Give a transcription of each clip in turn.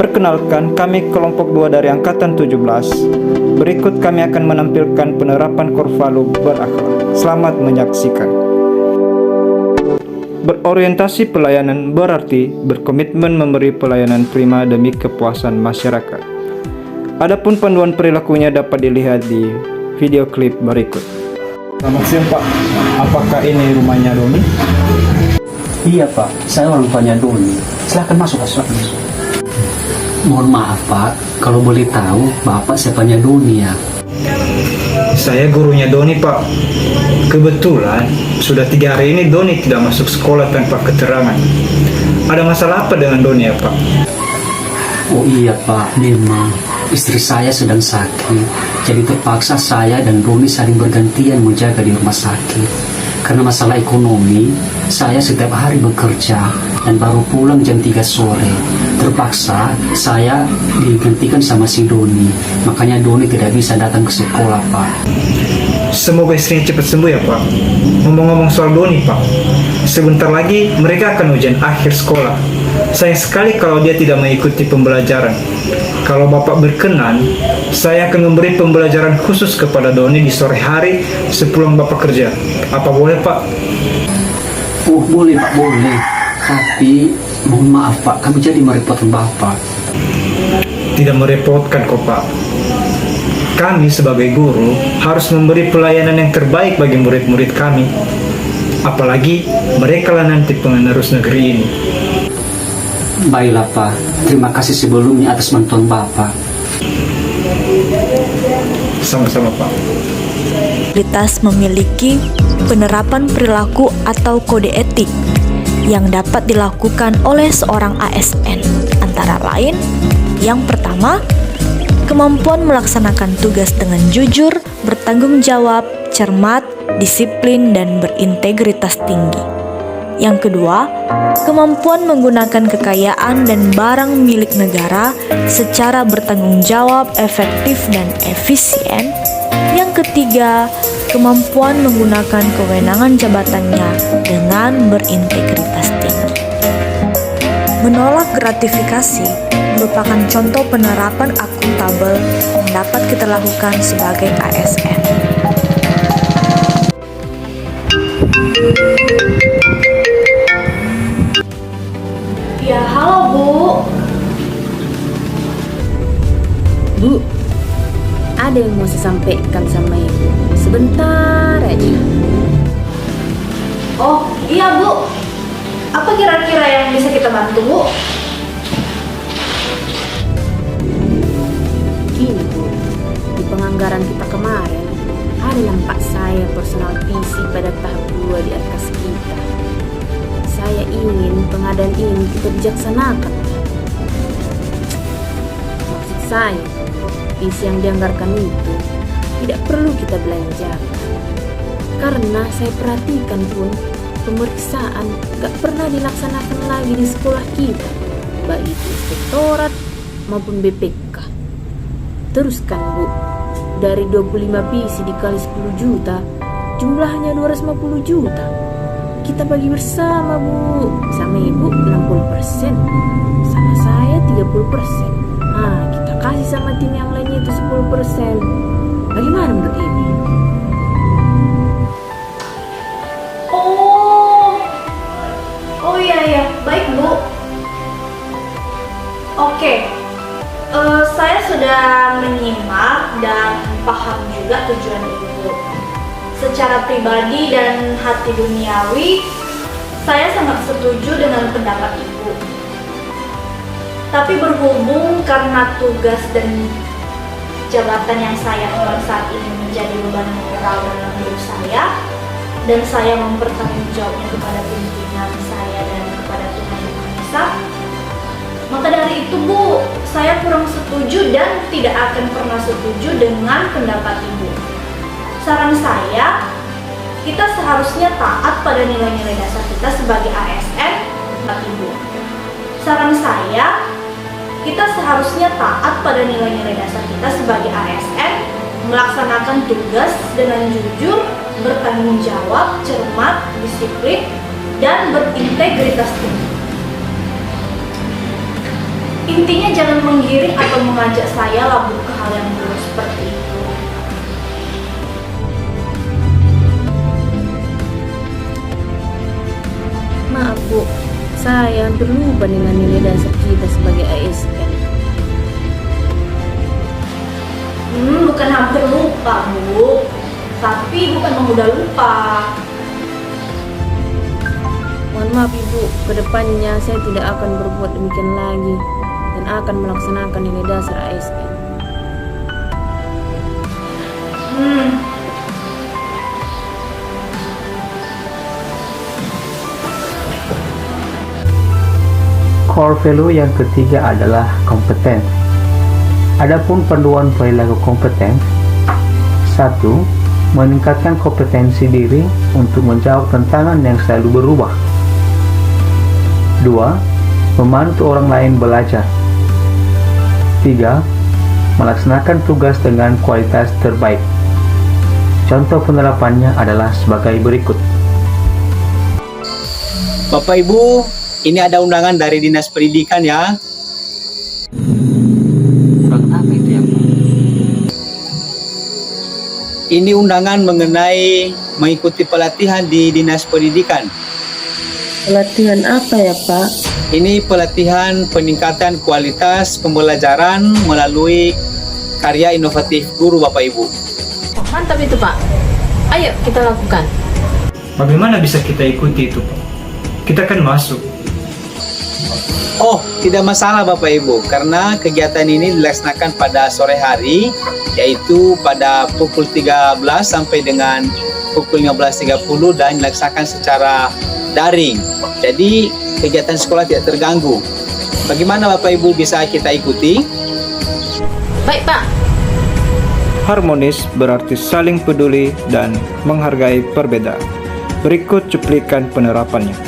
Perkenalkan, kami kelompok 2 dari Angkatan 17. Berikut kami akan menampilkan penerapan Korvalu berakhlak. Selamat menyaksikan. Berorientasi pelayanan berarti berkomitmen memberi pelayanan prima demi kepuasan masyarakat. Adapun panduan perilakunya dapat dilihat di video klip berikut. Selamat siang Pak, apakah ini rumahnya Doni? Iya Pak, saya orang tuanya Doni. Silahkan masuk, silahkan masuk. Mohon maaf Pak, kalau boleh tahu Bapak siapanya Doni ya? Saya gurunya Doni Pak. Kebetulan sudah 3 hari ini Doni tidak masuk sekolah tanpa keterangan. Ada masalah apa dengan Doni ya Pak? Oh iya Pak, memang istri saya sedang sakit. Jadi terpaksa saya dan Doni saling bergantian menjaga di rumah sakit. Karena masalah ekonomi, saya setiap hari bekerja dan baru pulang jam 3 sore. Terpaksa saya digantikan sama si Doni. Makanya Doni tidak bisa datang ke sekolah, Pak. Semoga istrinya cepat sembuh ya Pak. Ngomong-ngomong soal Doni Pak, sebentar lagi mereka akan ujian akhir sekolah. Sayang sekali kalau dia tidak mengikuti pembelajaran. Kalau Bapak berkenan, saya akan memberi pembelajaran khusus kepada Doni di sore hari sepulang Bapak kerja. Apa boleh Pak? Oh boleh Pak, boleh. Tapi mohon maaf Pak, kami jadi merepotkan Bapak. Tidak merepotkan kok Pak. Kami sebagai guru harus memberi pelayanan yang terbaik bagi murid-murid kami. Apalagi mereka lah nanti penerus negeri ini. Baiklah Pak, terima kasih sebelumnya atas bantuan Bapak. Sama-sama Pak. Disabilitas memiliki penerapan perilaku atau kode etik yang dapat dilakukan oleh seorang ASN. Antara lain, yang pertama, kemampuan melaksanakan tugas dengan jujur, bertanggung jawab, cermat, disiplin, dan berintegritas tinggi. Yang kedua, kemampuan menggunakan kekayaan dan barang milik negara secara bertanggung jawab, efektif, dan efisien. Yang ketiga, kemampuan menggunakan kewenangan jabatannya dengan berintegritas tinggi. Menolak gratifikasi merupakan contoh penerapan akuntabel yang dapat kita lakukan sebagai ASN. Ya, halo Bu. Bu, ada yang mau saya sampaikan sama Ibu. Sebentar aja. Oh, iya Bu. Apa kira-kira yang bisa kita bantu Bu? Gini Bu, di penganggaran kita kemarin ada nampak saya personal visi pada tahap 2 di atas kita. Saya ingin pengadaan ini kita bijaksanakan. Maksud saya, visi yang dianggarkan itu tidak perlu kita belanjakan. Karena saya perhatikan pun pemeriksaan gak pernah dilaksanakan lagi di sekolah kita, baik itu inspektorat maupun BPK. Terus kan Bu, dari 25 visi dikali 10 juta, jumlahnya 250 juta. Kita bagi bersama Bu, sama Ibu 60%, sama saya 30%. Nah, kita kasih sama tim yang lainnya itu 10%. Bagaimana menurut Ibu? Oh iya, baik Bu. Oke, saya sudah menyimak dan paham juga tujuan Ibu. Secara pribadi dan hati duniawi, saya sangat setuju dengan pendapat Ibu. Tapi berhubung karena tugas dan jabatan yang saya emban saat ini menjadi beban moral dalam hidup saya, dan saya mempertanggungjawabnya kepada pimpinan saya dan kepada Tuhan Yang Maha Esa, maka dari itu Bu, saya kurang setuju dan tidak akan pernah setuju dengan pendapat Ibu. Saran saya, kita seharusnya taat pada nilai-nilai dasar kita sebagai ASN, Ibu. Saran saya, kita seharusnya taat pada nilai-nilai dasar kita sebagai ASN, melaksanakan tugas dengan jujur, bertanggung jawab, cermat, disiplin, dan berintegritas tinggi. Intinya jangan menggiring atau mengajak saya labur ke hal yang buruk seperti itu. Maaf Bu, saya hampir lupa dengan nilai dasar kita sebagai ASN. Bukan hampir lupa, Bu. Tapi bukan mudah lupa. Mohon maaf Ibu, kedepannya saya tidak akan berbuat demikian lagi dan akan melaksanakan nilai dasar ASN. Core value yang ketiga adalah kompeten. Adapun panduan perilaku kompeten: 1. Meningkatkan kompetensi diri untuk menjawab tantangan yang selalu berubah. 2. Membantu orang lain belajar. 3. Melaksanakan tugas dengan kualitas terbaik. Contoh penerapannya adalah sebagai berikut. Bapak Ibu, ini ada undangan dari Dinas Pendidikan ya. Apa itu ya Pak? Ini undangan mengenai mengikuti pelatihan di Dinas Pendidikan. Pelatihan apa ya Pak? Ini pelatihan peningkatan kualitas pembelajaran melalui karya inovatif guru Bapak Ibu. Oh, mantap itu Pak. Ayo kita lakukan. Bagaimana bisa kita ikuti itu, Pak? Kita kan masuk. Oh, tidak masalah Bapak Ibu, karena kegiatan ini dilaksanakan pada sore hari, yaitu pada pukul 13 sampai dengan pukul 15.30 dan dilaksanakan secara daring. Jadi kegiatan sekolah tidak terganggu. Bagaimana Bapak Ibu bisa kita ikuti? Baik Pak. Harmonis berarti saling peduli dan menghargai perbedaan. Berikut cuplikan penerapannya.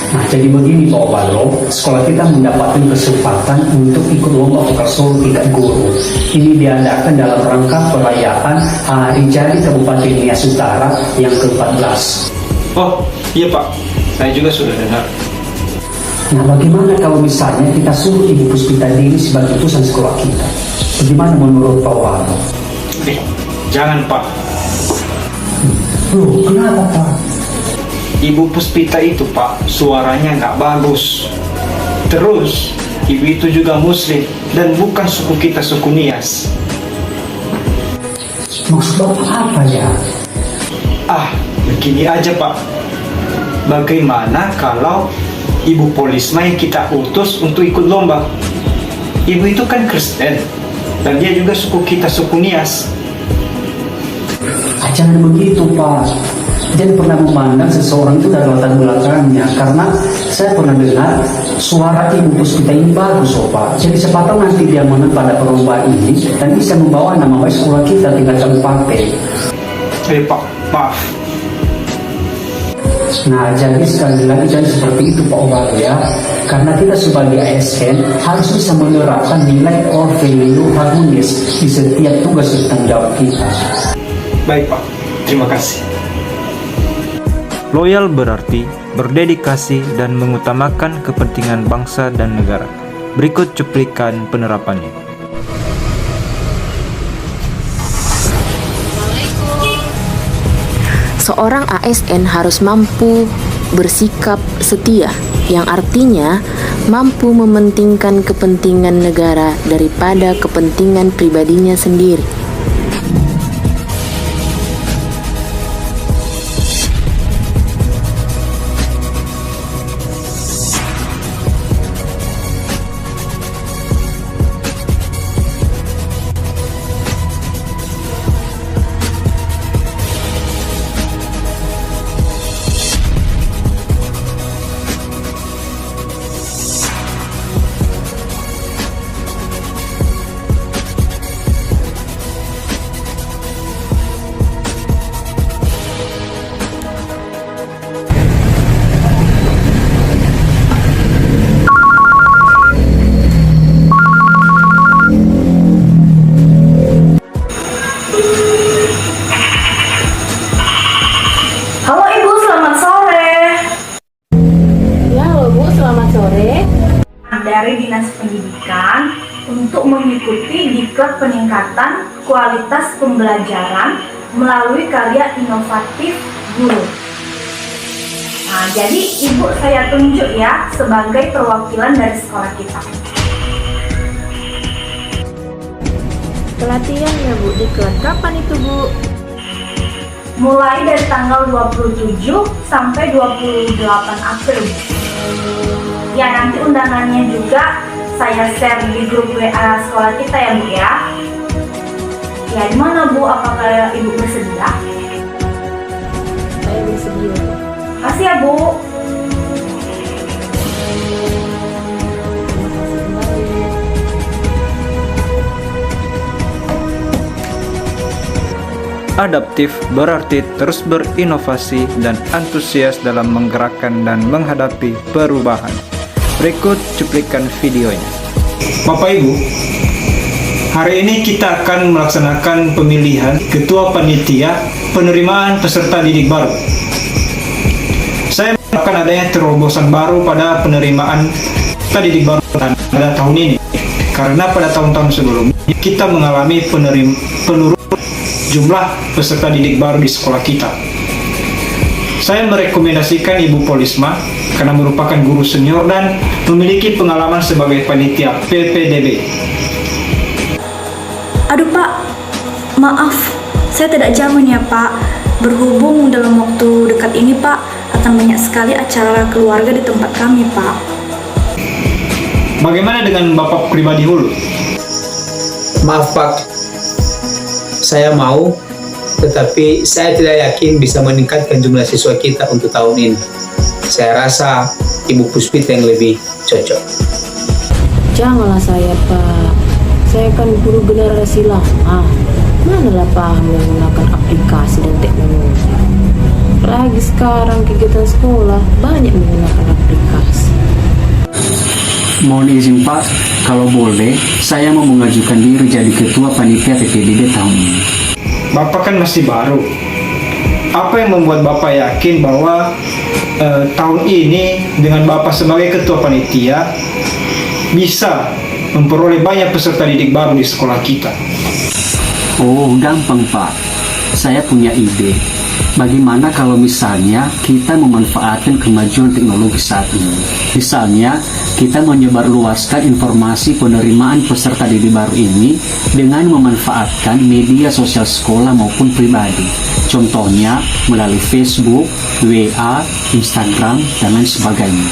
Nah, jadi begini Pak Obalo, sekolah kita mendapatkan kesempatan untuk ikut lomba vokal solo tingkat guru. Ini diadakan dalam rangka perayaan Hari Jadi Kabupaten Nias Utara yang ke-14. Oh, iya Pak. Saya juga sudah dengar. Nah, bagaimana kalau misalnya kita suruh Ibu Puspita Dini sebagai utusan sekolah kita? Bagaimana menurut Pak Obalo? Jangan, Pak. Loh, kenapa Pak? Ibu Puspita itu, Pak, suaranya nggak bagus. Terus, ibu itu juga muslim dan bukan suku kita, suku Nias. Maksud Bapak apa ya? Begini aja, Pak. Bagaimana kalau Ibu Polisma yang kita utus untuk ikut lomba? Ibu itu kan Kristen dan dia juga suku kita, suku Nias. Jangan begitu Pak. Jangan pernah memandang seseorang itu dari latar belakangnya, karena saya pernah dengar suara Ibu Puspita ini bagus Pak. Jadi siapa tahu nanti dia menang pada perlombaan ini dan bisa membawa nama baik sekolah kita tingkat kabupaten. Pak, maaf. Nah, jadi sekali lagi jangan seperti itu Pak Obalo ya. Karena kita sebagai ASN harus bisa menerapkan nilai or value harmonis di setiap tugas dan tanggung jawab kita. Baik, Pak. Terima kasih. Loyal berarti berdedikasi dan mengutamakan kepentingan bangsa dan negara. Berikut cuplikan penerapannya. Seorang ASN harus mampu bersikap setia, yang artinya mampu mementingkan kepentingan negara daripada kepentingan pribadinya sendiri. Pendidikan untuk mengikuti diklat peningkatan kualitas pembelajaran melalui karya inovatif guru. Nah, jadi Ibu saya tunjuk ya sebagai perwakilan dari sekolah kita. Pelatihannya Bu, diklat kapan itu Bu? Mulai dari tanggal 27 sampai 28 April. Ya, nanti undangannya juga saya share di grup WA sekolah kita ya Bu ya. Ya, gimana Bu? Apakah Ibu bersedia? Saya bersedia Bu. Kasih ya Bu. Terima kasih kembali. Adaptif berarti terus berinovasi dan antusias dalam menggerakkan dan menghadapi perubahan. Berikut cuplikan videonya. Bapak Ibu, hari ini kita akan melaksanakan pemilihan Ketua Panitia Penerimaan Peserta Didik Baru. Saya akan adanya terobosan baru pada penerimaan peserta didik baru pada tahun ini. Karena pada tahun-tahun sebelumnya kita mengalami penurunan jumlah peserta didik baru di sekolah kita. Saya merekomendasikan Ibu Polisma karena merupakan guru senior dan memiliki pengalaman sebagai panitia PPDB. Aduh Pak, maaf, saya tidak jamin ya Pak. Berhubung dalam waktu dekat ini Pak, akan banyak sekali acara keluarga di tempat kami Pak. Bagaimana dengan Bapak pribadi Hulu? Maaf Pak, saya mau, tetapi saya tidak yakin bisa meningkatkan jumlah siswa kita untuk tahun ini. Saya rasa Ibu Puspita yang lebih cocok. Janganlah saya Pak. Saya kan guru generasi lama. Manalah paham menggunakan aplikasi dan teknologi. Lagi sekarang kegiatan sekolah banyak menggunakan aplikasi. Mohon izin Pak, kalau boleh, saya mau mengajukan diri jadi ketua panitia PPDB tahun ini. Bapak kan masih baru. Apa yang membuat Bapak yakin bahwa tahun ini dengan Bapak sebagai ketua panitia bisa memperoleh banyak peserta didik baru di sekolah kita? Oh, gampang Pak. Saya punya ide. Bagaimana kalau misalnya kita memanfaatkan kemajuan teknologi saat ini? Misalnya, kita menyebarluaskan informasi penerimaan peserta didik baru ini dengan memanfaatkan media sosial sekolah maupun pribadi. Contohnya melalui Facebook, WA, Instagram, dan lain sebagainya.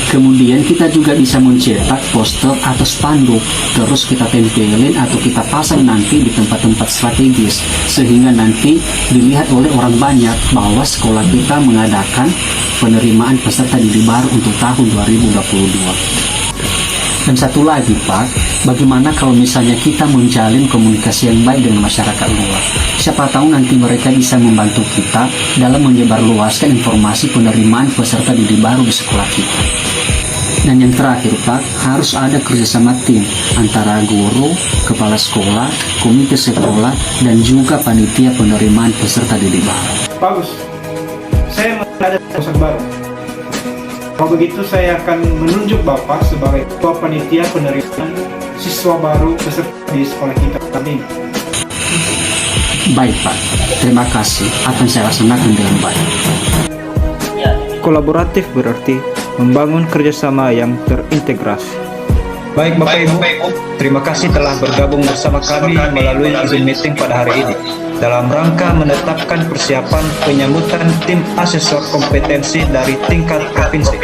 Kemudian kita juga bisa mencetak poster atau spanduk, terus kita tempelin atau kita pasang nanti di tempat-tempat strategis, sehingga nanti dilihat oleh orang banyak bahwa sekolah kita mengadakan penerimaan peserta didik baru untuk tahun 2022. Dan satu lagi Pak, bagaimana kalau misalnya kita menjalin komunikasi yang baik dengan masyarakat luar? Siapa tahu nanti mereka bisa membantu kita dalam menyebarluaskan informasi penerimaan peserta didik baru di sekolah kita. Dan yang terakhir Pak, harus ada kerjasama tim antara guru, kepala sekolah, komite sekolah, dan juga panitia penerimaan peserta didik baru. Bagus. Saya ada terobosan baru. Kalau begitu saya akan menunjuk Bapak sebagai ketua panitia penerimaan siswa baru peserta di sekolah kita kali ini. Baik Pak, terima kasih. Akan saya laksanakan dengan baik. Kolaboratif berarti membangun kerjasama yang terintegrasi. Baik Bapak Ibu, terima kasih telah bergabung bersama kami melalui Zoom meeting pada hari ini dalam rangka menetapkan persiapan penyambutan tim asesor kompetensi dari tingkat provinsi.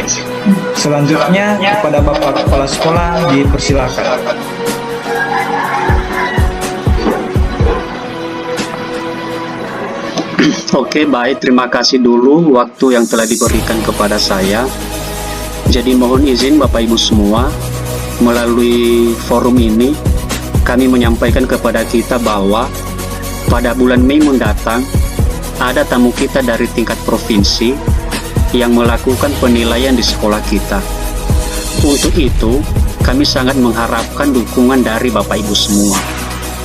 Selanjutnya kepada Bapak Kepala Sekolah dipersilakan. Oke, baik. Terima kasih dulu waktu yang telah diberikan kepada saya. Jadi mohon izin Bapak Ibu semua, melalui forum ini kami menyampaikan kepada kita bahwa pada bulan Mei mendatang ada tamu kita dari tingkat provinsi yang melakukan penilaian di sekolah kita. Untuk itu, kami sangat mengharapkan dukungan dari Bapak Ibu semua.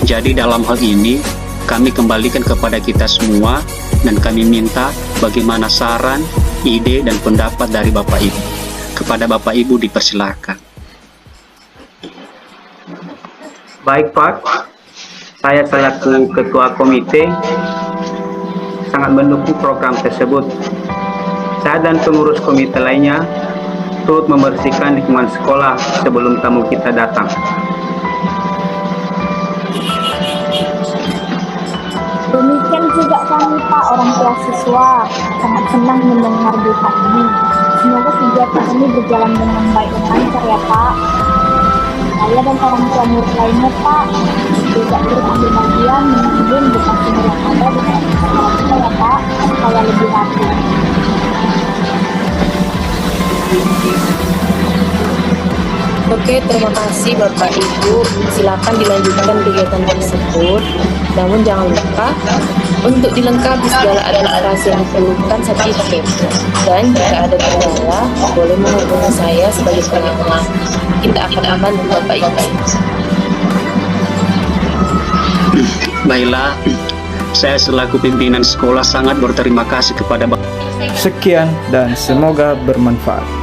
Jadi dalam hal ini, kami kembalikan kepada kita semua dan kami minta bagaimana saran, ide, dan pendapat dari Bapak Ibu. Kepada Bapak Ibu dipersilakan. Baik Pak, saya selaku Ketua Komite sangat mendukung program tersebut. Saya dan pengurus komite lainnya turut membersihkan lingkungan sekolah sebelum tamu kita datang. Demikian juga kami Pak, orang tua siswa, sangat senang mendengar berita ini. Semoga kegiatan ini berjalan dengan baik dan lancar ya Pak. Saya dan orang tua murid lainnya Pak juga turut ambil bagian menunjukkan edukasi murid ada dengan sekolah kita ya Pak, supaya lebih rapi. Oke, terima kasih Bapak Ibu. Silakan dilanjutkan kegiatan tersebut. Namun jangan lupa untuk dilengkapi segala administrasi yang diperlukan saat itu. Dan jika ada kendala, boleh menghubungi saya sebagai pengawas. Kita akan membantu Bapak Ibu. Baiklah, saya selaku pimpinan sekolah sangat berterima kasih kepada Bapak. Sekian dan semoga bermanfaat.